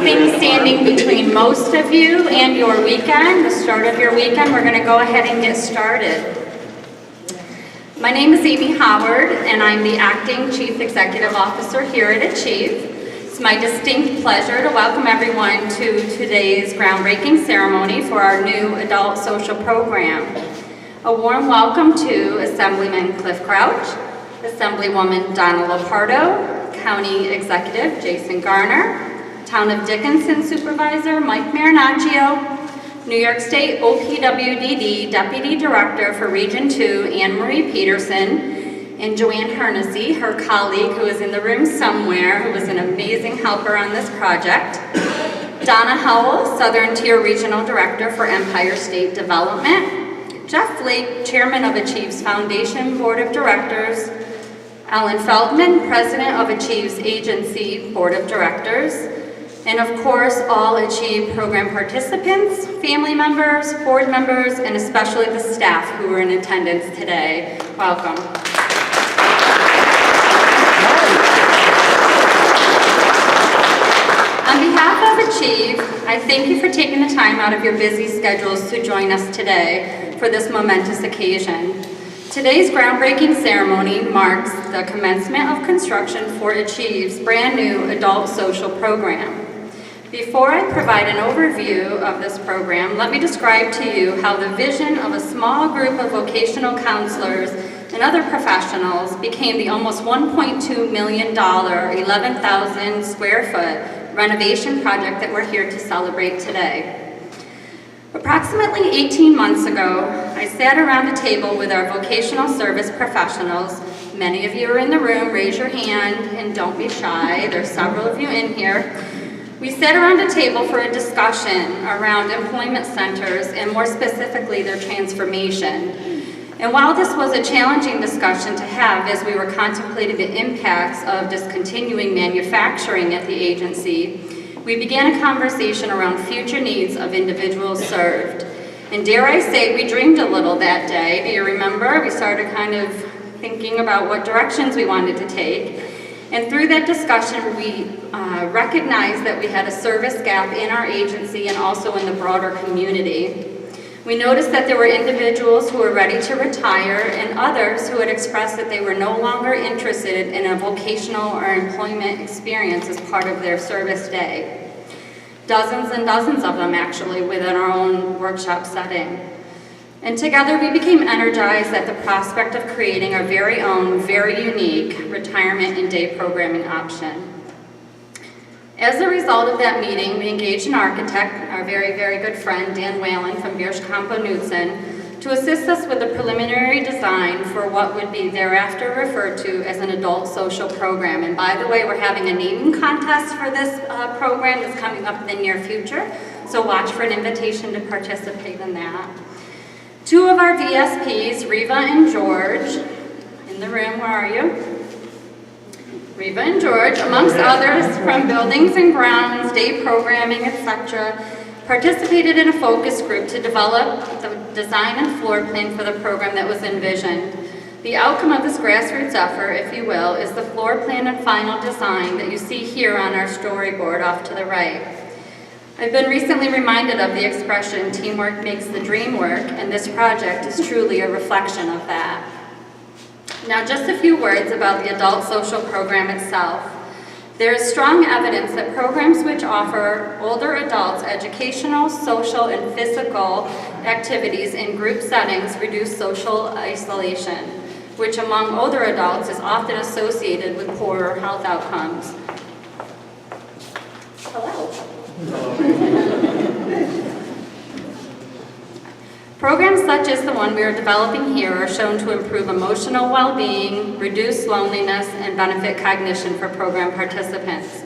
thing standing between most of you and your weekend, the start of your weekend, we're going to go ahead and get started. My name is Amy Howard, and I'm the Acting Chief Executive Officer here at Achieve. It's my distinct pleasure to welcome everyone to today's groundbreaking ceremony for our new adult social program. A warm welcome to Assemblyman Cliff Crouch, Assemblywoman Donna Lopardo, County Executive Jason Garner, Town of Dickinson Supervisor Mike Marinaccio, New York State OPWDD Deputy Director for Region 2 Anne Marie Peterson, and Joanne Hernessy, her colleague who is in the room somewhere, who was an amazing helper on this project. Donna Howell, Southern Tier Regional Director for Empire State Development. Jeff Lake, Chairman of Achieve's Foundation Board of Directors. Ellen Feldman, President of Achieve's Agency Board of Directors. And of course, all Achieve program participants, family members, board members, and especially the staff who were in attendance today. Welcome. On behalf of Achieve, I thank you for taking the time out of your busy schedules to join us today for this momentous occasion. Today's groundbreaking ceremony marks the commencement of construction for Achieve's brand new adult social program. Before I provide an overview of this program, let me describe to you how the vision of a small group of vocational counselors and other professionals became the almost $1.2 million, 11,000 square foot renovation project that we're here to celebrate today. Approximately 18 months ago, I sat around a table with our vocational service professionals. Many of you are in the room, raise your hand and don't be shy. There's several of you in here. We sat around a table for a discussion around employment centers and more specifically their transformation. And while this was a challenging discussion to have as we were contemplating the impacts of discontinuing manufacturing at the agency, we began a conversation around future needs of individuals served. And dare I say, we dreamed a little that day. Do you remember? We started kind of thinking about what directions we wanted to take. And through that discussion, we recognized that we had a service gap in our agency and also in the broader community. We noticed that there were individuals who were ready to retire and others who had expressed that they were no longer interested in a vocational or employment experience as part of their service day. Dozens and dozens of them actually within our own workshop setting. And together we became energized at the prospect of creating our very own, very unique retirement and day programming option. As a result of that meeting, we engaged an architect, our very, very good friend, Dan Whalen from Biersch-Campo-Knudsen, to assist us with the preliminary design for what would be thereafter referred to as an adult social program. And by the way, we're having a naming contest for this program that's coming up in the near future, so watch for an invitation to participate in that. Two of our VSPs, Reva and George, in the room, where are you? Reva and George, amongst others from buildings and grounds, day programming, etc., participated in a focus group to develop the design and floor plan for the program that was envisioned. The outcome of this grassroots effort, if you will, is the floor plan and final design that you see here on our storyboard off to the right. I've been recently reminded of the expression, teamwork makes the dream work, and this project is truly a reflection of that. Now, just a few words about the adult social program itself. There is strong evidence that programs which offer older adults educational, social, and physical activities in group settings reduce social isolation, which among older adults is often associated with poorer health outcomes. Hello. Programs such as the one we are developing here are shown to improve emotional well-being, reduce loneliness, and benefit cognition for program participants.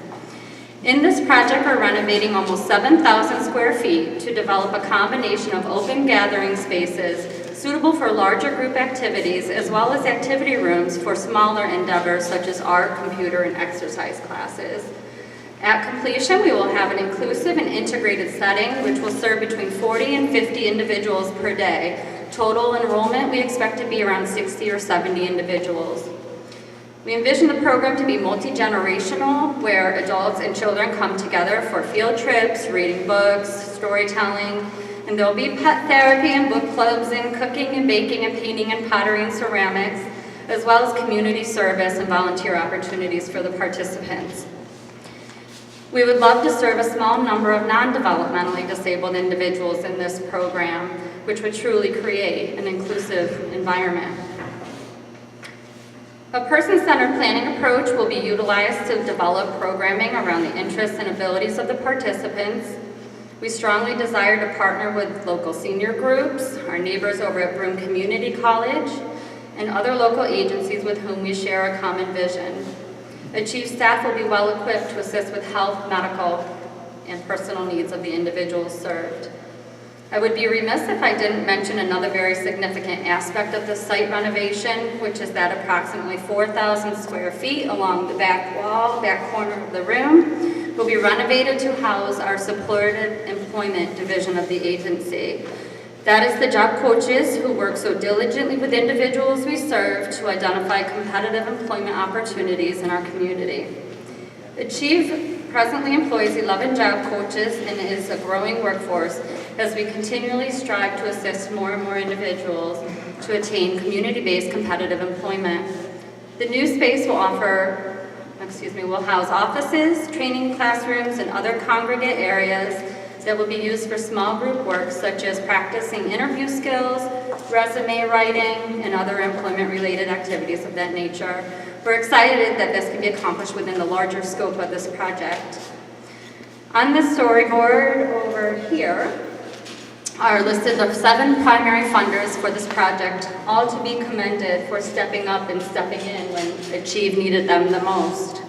In this project, we're renovating almost 7,000 square feet to develop a combination of open gathering spaces suitable for larger group activities, as well as activity rooms for smaller endeavors such as art, computer, and exercise classes. At completion, we will have an inclusive and integrated setting which will serve between 40 and 50 individuals per day. Total enrollment, we expect to be around 60 or 70 individuals. We envision the program to be multi-generational, where adults and children come together for field trips, reading books, storytelling, and there'll be pet therapy and book clubs and cooking and baking and painting and pottery and ceramics, as well as community service and volunteer opportunities for the participants. We would love to serve a small number of non-developmentally disabled individuals in this program, which would truly create an inclusive environment. A person-centered planning approach will be utilized to develop programming around the interests and abilities of the participants. We strongly desire to partner with local senior groups, our neighbors over at Broome Community College, and other local agencies with whom we share a common vision. Achieve staff will be well equipped to assist with health, medical, and personal needs of the individuals served. I would be remiss if I didn't mention another very significant aspect of the site renovation, which is that approximately 4,000 square feet along the back wall, back corner of the room, will be renovated to house our supported employment division of the agency. That is the job coaches who work so diligently with individuals we serve to identify competitive employment opportunities in our community. Achieve presently employs 11 job coaches and is a growing workforce as we continually strive to assist more and more individuals to attain community-based competitive employment. The new space will will house offices, training classrooms, and other congregate areas that will be used for small group work such as practicing interview skills, resume writing, and other employment-related activities of that nature. We're excited that this can be accomplished within the larger scope of this project. On the storyboard over here are listed the 7 primary funders for this project, all to be commended for stepping up and stepping in when Achieve needed them the most.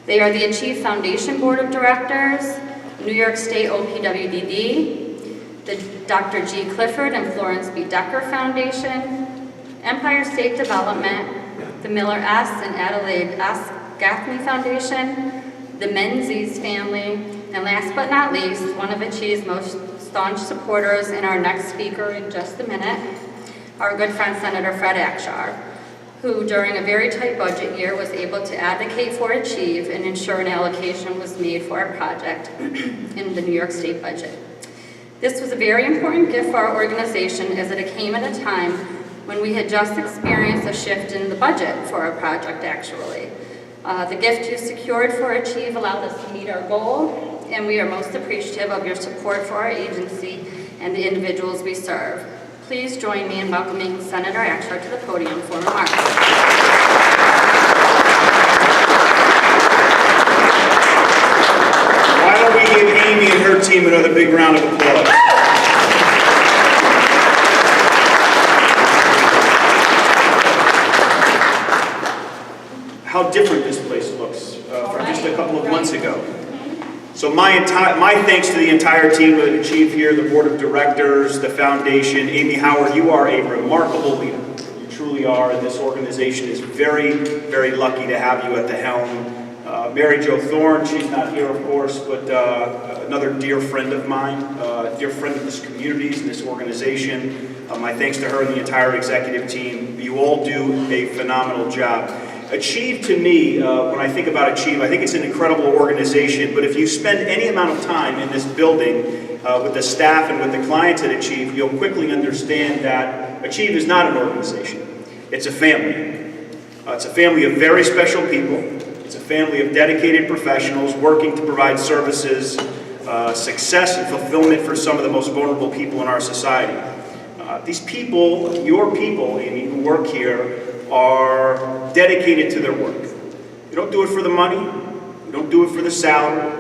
They are the Achieve Foundation Board of Directors, New York State OPWDD, the Dr. G. Clifford and Florence B. Decker Foundation, Empire State Development, the Miller S. and Adelaide S. Gaffney Foundation, the Menzies family, and last but not least, one of Achieve's most staunch supporters and our next speaker in just a minute, our good friend Senator Fred Akshar, who during a very tight budget year was able to advocate for Achieve and ensure an allocation was made for our project in the New York State budget. This was a very important gift for our organization as it came at a time when we had just experienced a shift in the budget for our project actually. The gift you secured for Achieve allowed us to meet our goal, and we are most appreciative of your support for our agency and the individuals we serve. Please join me in welcoming Senator Akshar to the podium for remarks. Why don't we give Amy and her team another big round of applause? How different this place looks from just a couple of months ago. So my thanks to the entire team at Achieve here, the board of directors, the foundation. Amy Howard, you are a remarkable leader. You truly are, and this organization is very, very lucky to have you at the helm. Mary Jo Thorne, she's not here, of course, but another dear friend of mine, dear friend of this community and this organization. My thanks to her and the entire executive team. You all do a phenomenal job. Achieve to me, when I think about Achieve, I think it's an incredible organization, but if you spend any amount of time in this building with the staff and with the clients at Achieve, you'll quickly understand that Achieve is not an organization. It's a family. It's a family of very special people. It's a family of dedicated professionals working to provide services, success and fulfillment for some of the most vulnerable people in our society. These people, your people, Amy, who work here, are dedicated to their work. You don't do it for the money, you don't do it for the salary,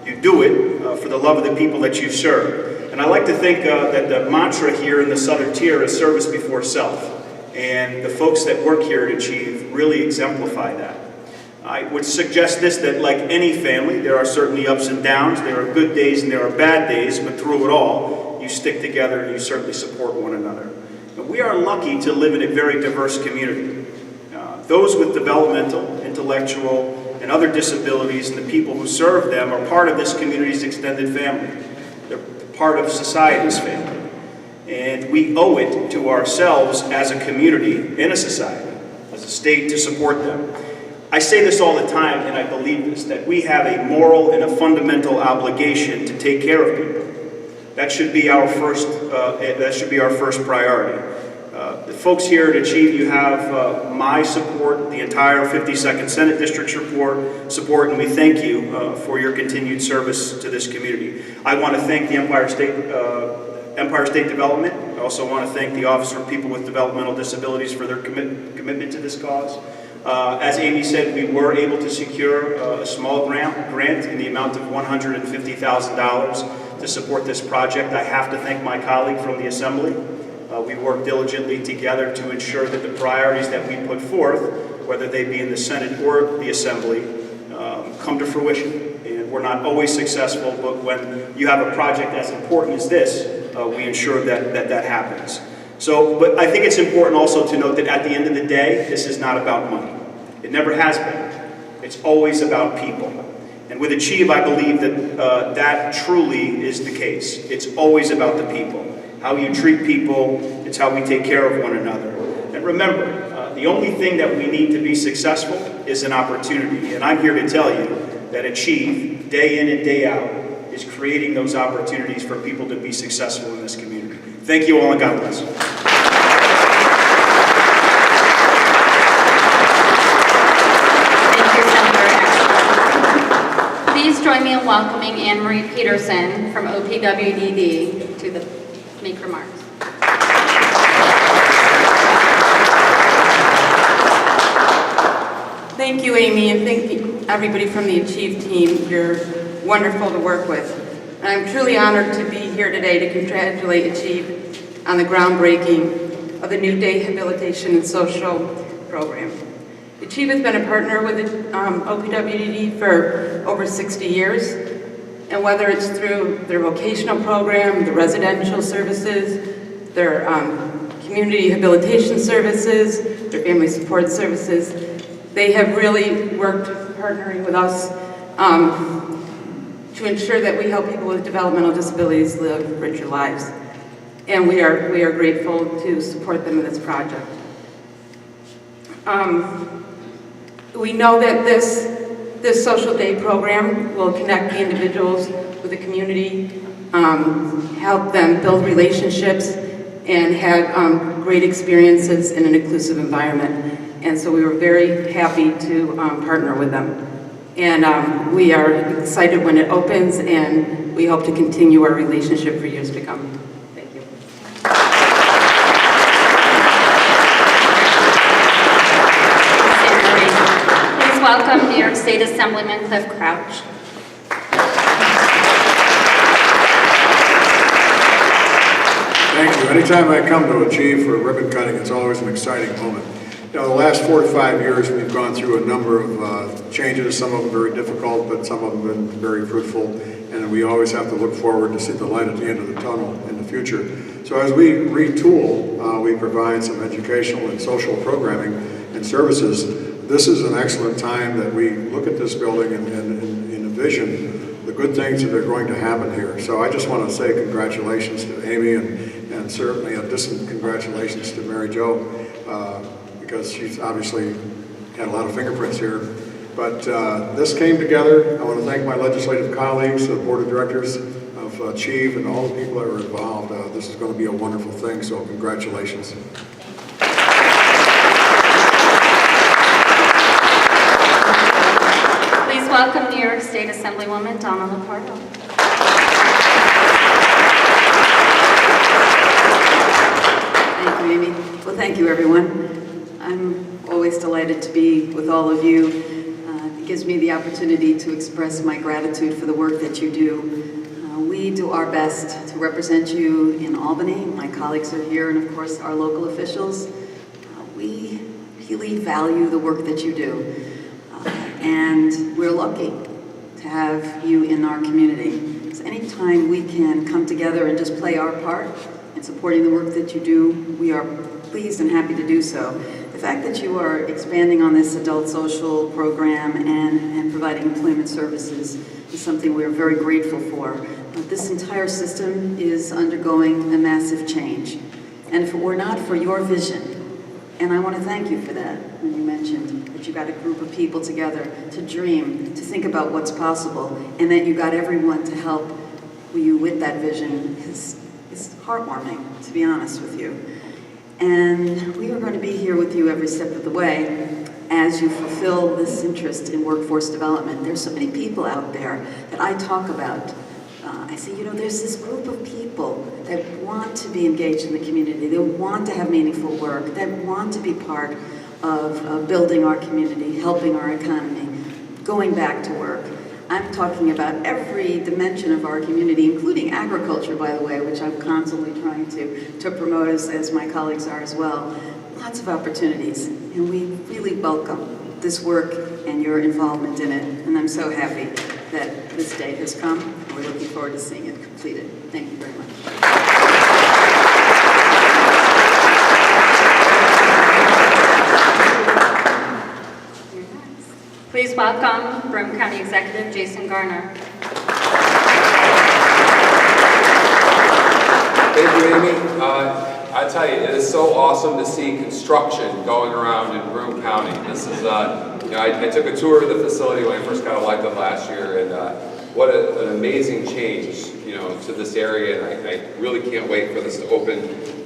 you do it for the love of the people that you serve. And I like to think that the mantra here in the Southern Tier is service before self. And the folks that work here at Achieve really exemplify that. I would suggest this, that like any family, there are certainly ups and downs, there are good days and there are bad days, but through it all, you stick together and you certainly support one another. We are lucky to live in a very diverse community. Those with developmental, intellectual, and other disabilities and the people who serve them are part of this community's extended family. They're part of society's family. And we owe it to ourselves as a community and a society, as a state, to support them. I say this all the time, and I believe this, that we have a moral and a fundamental obligation to take care of people. That should be our first priority. The folks here at Achieve, you have my support, the entire 52nd Senate District's support, and we thank you for your continued service to this community. I want to thank the Empire State Development. I also want to thank the Office for People with Developmental Disabilities for their commitment to this cause. As Amy said, we were able to secure a small grant in the amount of $150,000 to support this project. I have to thank my colleague from the Assembly. We worked diligently together to ensure that the priorities that we put forth, whether they be in the Senate or the Assembly, come to fruition. And we're not always successful, but when you have a project as important as this, we ensure that happens. But I think it's important also to note that at the end of the day, this is not about money. It never has been. It's always about people. And with Achieve, I believe that that truly is the case. It's always about the people. How you treat people, it's how we take care of one another. And remember, the only thing that we need to be successful is an opportunity. And I'm here to tell you that Achieve, day in and day out, is creating those opportunities for people to be successful in this community. Thank you all, and God bless. Thank you, Senator Axel. Please join me in welcoming Anne Marie Peterson from OPWDD to make remarks. Thank you, Amy, and thank you, everybody from the Achieve team. You're wonderful to work with. And I'm truly honored to be here today to congratulate Achieve on the groundbreaking of the new day habilitation and social program. Achieve has been a partner with OPWDD for over 60 years, and whether it's through their vocational program, the residential services, their community habilitation services, their family support services, they have really worked partnering with us to ensure that we help people with developmental disabilities live richer lives. And we are grateful to support them in this project. We know that this social day program will connect the individuals with the community, help them build relationships, and have great experiences in an inclusive environment. And so we were very happy to partner with them. And we are excited when it opens, and we hope to continue our relationship for years to come. Thank you. Please welcome New York State Assemblyman Cliff Crouch. Thank you. Anytime I come to Achieve for ribbon cutting, it's always an exciting moment. You know, the last 4 to 5 years, we've gone through a number of changes, some of them very difficult, but some of them have been very fruitful, and we always have to look forward to see the light at the end of the tunnel in the future. So as we retool, we provide some educational and social programming and services. This is an excellent time that we look at this building and envision the good things that are going to happen here. So I just want to say congratulations to Amy, and certainly a distant congratulations to Mary Jo, because she's obviously had a lot of fingerprints here. But this came together. I want to thank my legislative colleagues, the board of directors of Achieve, and all the people that were involved. This is going to be a wonderful thing, so congratulations. Please welcome New York State Assemblywoman Donna Lapardo. Thank you, Amy. Well, thank you, everyone. I'm always delighted to be with all of you. It gives me the opportunity to express my gratitude for the work that you do. We do our best to represent you in Albany. My colleagues are here, and of course, our local officials. We really value the work that you do. And we're lucky to have you in our community. So anytime we can come together and just play our part in supporting the work that you do, we are pleased and happy to do so. The fact that you are expanding on this adult social program and providing employment services is something we're very grateful for. This entire system is undergoing a massive change. And if it were not for your vision And I want to thank you for that, when you mentioned that you got a group of people together to dream, to think about what's possible, and that you got everyone to help you with that vision is heartwarming, to be honest with you. And we are going to be here with you every step of the way as you fulfill this interest in workforce development. There's so many people out there that I talk about. I say, you know, there's this group of people that want to be engaged in the community, they want to have meaningful work, that want to be part of building our community, helping our economy, going back to work. I'm talking about every dimension of our community, including agriculture, by the way, which I'm constantly trying to promote as my colleagues are as well. Lots of opportunities, and we really welcome this work and your involvement in it, and I'm so happy that this day has come, and we're looking forward to seeing it completed. Thank you very much. Please welcome Broome County Executive Jason Garner. Thank you, Amy. I tell you, it is so awesome to see construction going around in Broome County. This is, I took a tour of the facility when I first got elected last year, and what an amazing change, to this area, and I really can't wait for this to open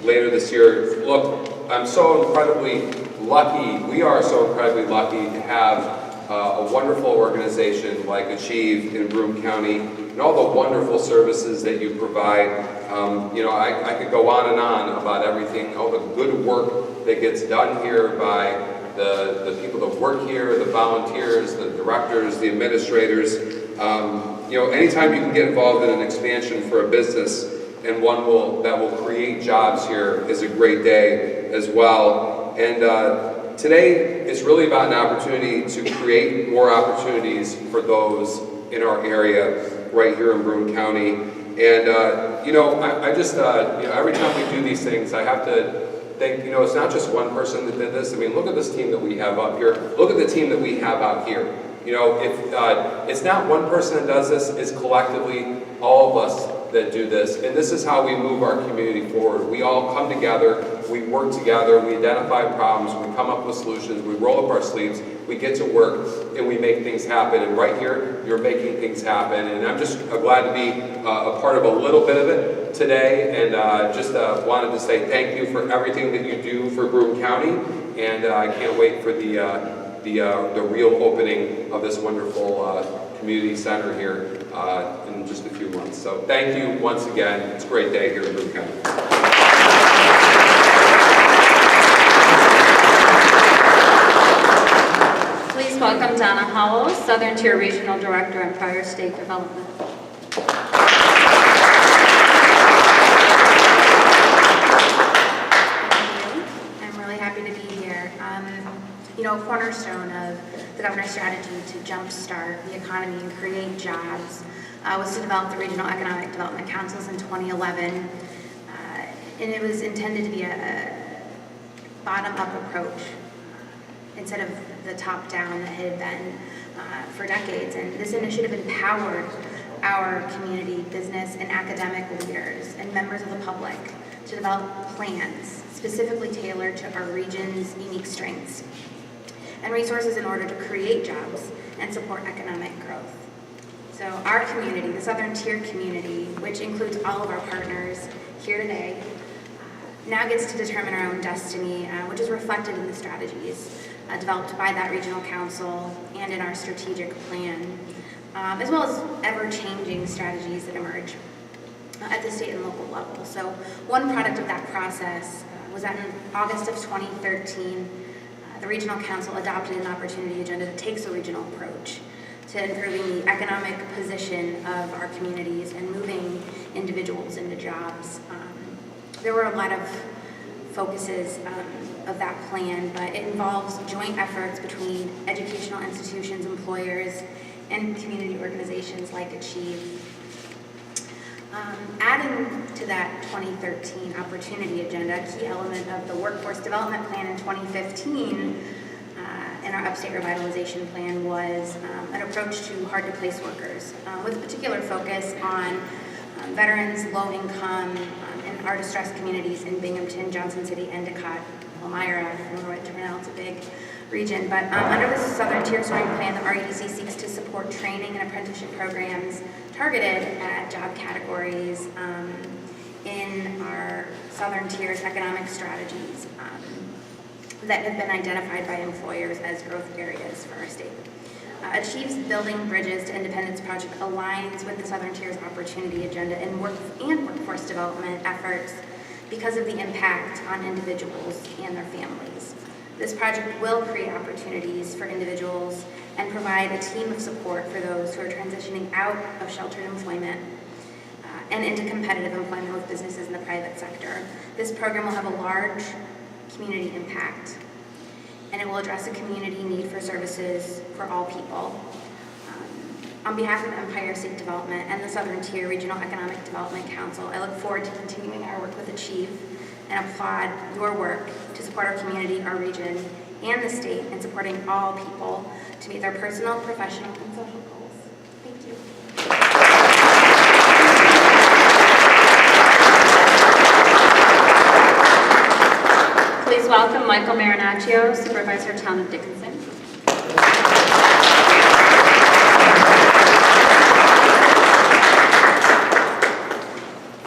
later this year. Look, I'm so incredibly lucky, we are so incredibly lucky to have a wonderful organization like Achieve in Broome County, and all the wonderful services that you provide. I could go on and on about everything, all the good work that gets done here by the people that work here, the volunteers, the directors, the administrators. Anytime you can get involved in an expansion for a business and one that will create jobs here is a great day as well. And today is really about an opportunity to create more opportunities for those in our area right here in Broome County. And I just every time we do these things, I have to think, it's not just one person that did this. I mean, look at this team that we have up here. Look at the team that we have out here. If it's not one person that does this, it's collectively all of us that do this. And this is how we move our community forward. We all come together, we work together, we identify problems, we come up with solutions, we roll up our sleeves, we get to work, and we make things happen. And right here, you're making things happen. And I'm just glad to be a part of a little bit of it today. And just wanted to say thank you for everything that you do for Broome County. And I can't wait for the real opening of this wonderful community center here in just a few months. So thank you once again. It's a great day here in Broome County. Please welcome Donna Howell, Southern Tier Regional Director, Empire State Development. I'm really happy to be here. A cornerstone of the governor's strategy to jumpstart the economy and create jobs was to develop the Regional Economic Development Councils in 2011. And it was intended to be a bottom-up approach instead of the top-down that had been for decades. And this initiative empowered our community, business, and academic leaders and members of the public to develop plans specifically tailored to our region's unique strengths and resources in order to create jobs and support economic growth. So our community, the Southern Tier community, which includes all of our partners here today, now gets to determine our own destiny, which is reflected in the strategies developed by that regional council and in our strategic plan, as well as ever-changing strategies that emerge at the state and local level. So one product of that process was that in August of 2013, the Regional Council adopted an opportunity agenda that takes a regional approach to improving the economic position of our communities and moving individuals into jobs. There were a lot of focuses of that plan, but it involves joint efforts between educational institutions, employers, and community organizations like Achieve. Adding to that 2013 opportunity agenda, a key element of the workforce development plan in 2015 and our upstate revitalization plan was an approach to hard-to-place workers with particular focus on veterans, low-income, and our distressed communities in Binghamton, Johnson City, Endicott, Palmyra, Norwood, Terminal, it's a big region. But under the Southern Tier Soaring Plan, the REDC seeks to support training and apprenticeship programs targeted at job categories in our Southern Tier's economic strategies that have been identified by employers as growth areas for our state. Achieve's Building Bridges to Independence project aligns with the Southern Tier's opportunity agenda and workforce development efforts because of the impact on individuals and their families. This project will create opportunities for individuals and provide a team of support for those who are transitioning out of sheltered employment and into competitive employment with businesses in the private sector. This program will have a large community impact, and it will address a community need for services for all people. On behalf of Empire State Development and the Southern Tier Regional Economic Development Council, I look forward to continuing our work with Achieve and applaud your work to support our community, our region, and the state in supporting all people to meet their personal, professional, and social goals. Thank you. Please welcome Michael Marinaccio, Supervisor, Town of Dickinson.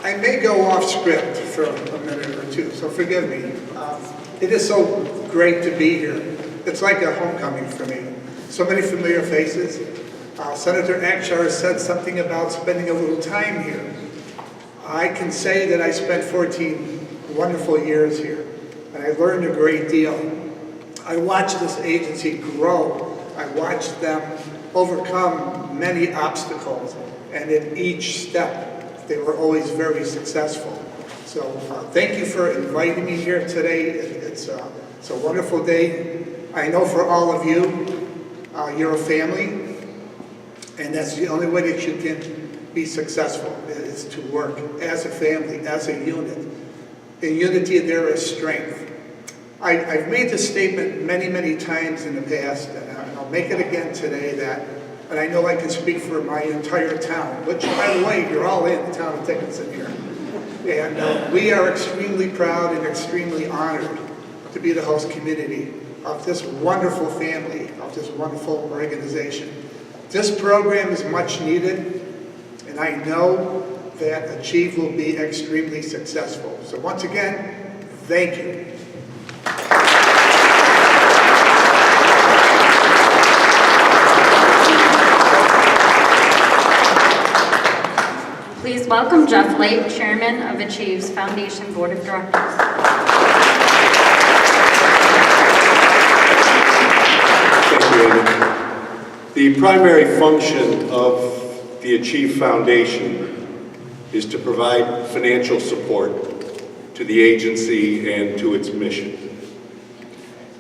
I may go off script for a minute or two, so forgive me. It is so great to be here. It's like a homecoming for me. So many familiar faces. Senator Akshar said something about spending a little time here. I can say that I spent 14 wonderful years here, and I learned a great deal. I watched this agency grow. I watched them overcome many obstacles, and in each step, they were always very successful. So thank you for inviting me here today. It's a wonderful day. I know for all of you, you're a family, and that's the only way that you can be successful, is to work as a family, as a unit. In unity, there is strength. I've made this statement many, many times in the past, and I'll make it again today, and I know I can speak for my entire town, which, by the way, you're all in the town of Dickinson here. And we are extremely proud and extremely honored to be the host community of this wonderful family, of this wonderful organization. This program is much needed, and I know that Achieve will be extremely successful. So once again, thank you. Please welcome Jeff Lake, Chairman of Achieve's Foundation Board of Directors. Thank you, Amy. The primary function of the Achieve Foundation is to provide financial support to the agency and to its mission.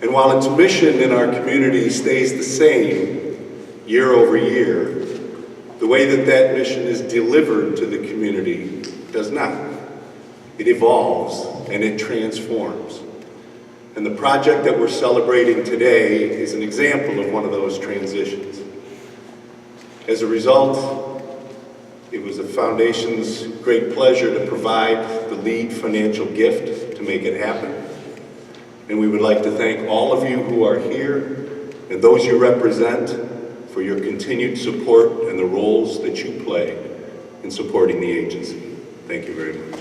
And while its mission in our community stays the same year over year, the way that mission is delivered to the community does not. It evolves and it transforms. And the project that we're celebrating today is an example of one of those transitions. As a result, it was the Foundation's great pleasure to provide the lead financial gift to make it happen. And we would like to thank all of you who are here and those you represent for your continued support and the roles that you play in supporting the agency. Thank you very much.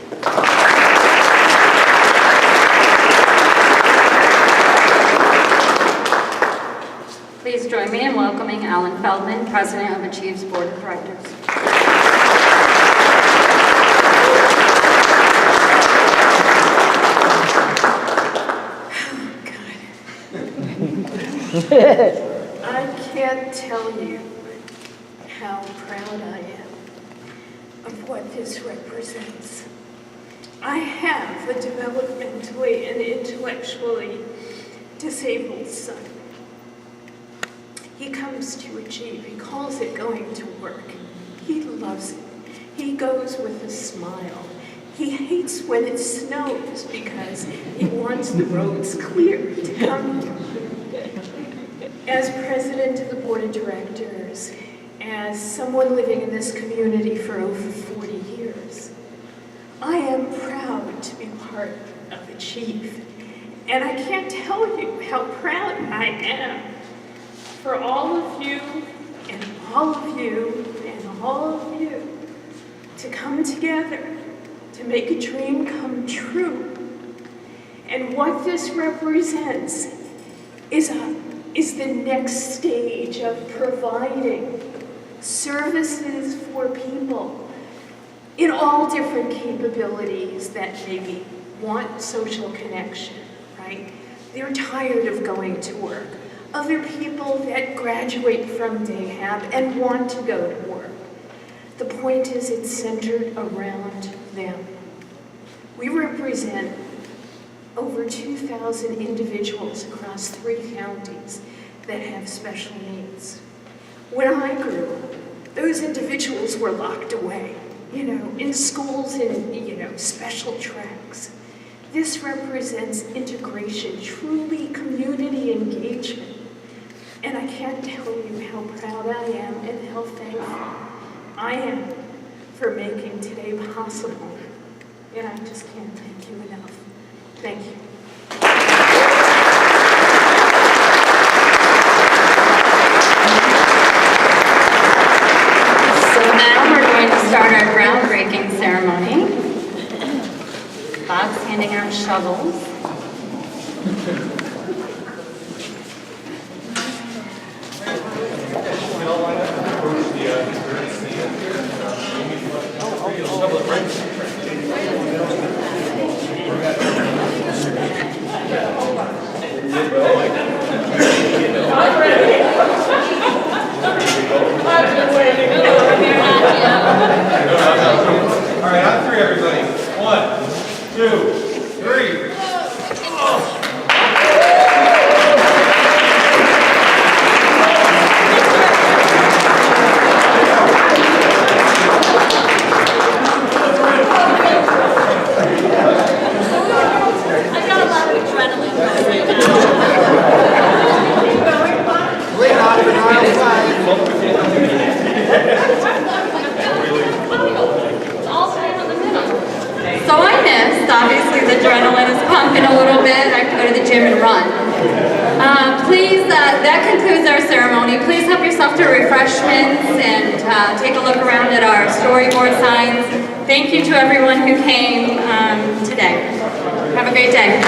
Please join me in welcoming Alan Feldman, President of Achieve's Board of Directors. I can't tell you how proud I am of what this represents. I have a developmentally and intellectually disabled son. He comes to Achieve. He calls it going to work. He loves it. He goes with a smile. He hates when it snows because he wants the roads clear to come here. As president of the board of directors, as someone living in this community for over 40 years, I am proud to be part of Achieve And I can't tell you how proud I am for all of you and all of you and all of you to come together to make a dream come true. And what this represents is the next stage of providing services for people in all different capabilities that maybe want social connection, right? They're tired of going to work. Other people that graduate from Dayhab and want to go to work. The point is it's centered around them. We represent over 2,000 individuals across 3 counties that have special needs. When I grew up, those individuals were locked away, in schools and, special tracks. This represents integration, truly community engagement. And I can't tell you how proud I am and how thankful I am for making today possible. And I just can't thank you enough. Thank you. So now we're going to start our groundbreaking ceremony. Bob's handing out shovels. All right, on 3, everybody. 1, 2, 3. I got a lot of adrenaline going Lean off in aisle 5. All three in the middle. So I missed. Obviously, the adrenaline is pumping a little bit. I have to go to the gym and run. Please, that concludes our ceremony. Please help yourself to refreshments and take a look around at our storyboard signs. Thank you to everyone who came today. Have a great day.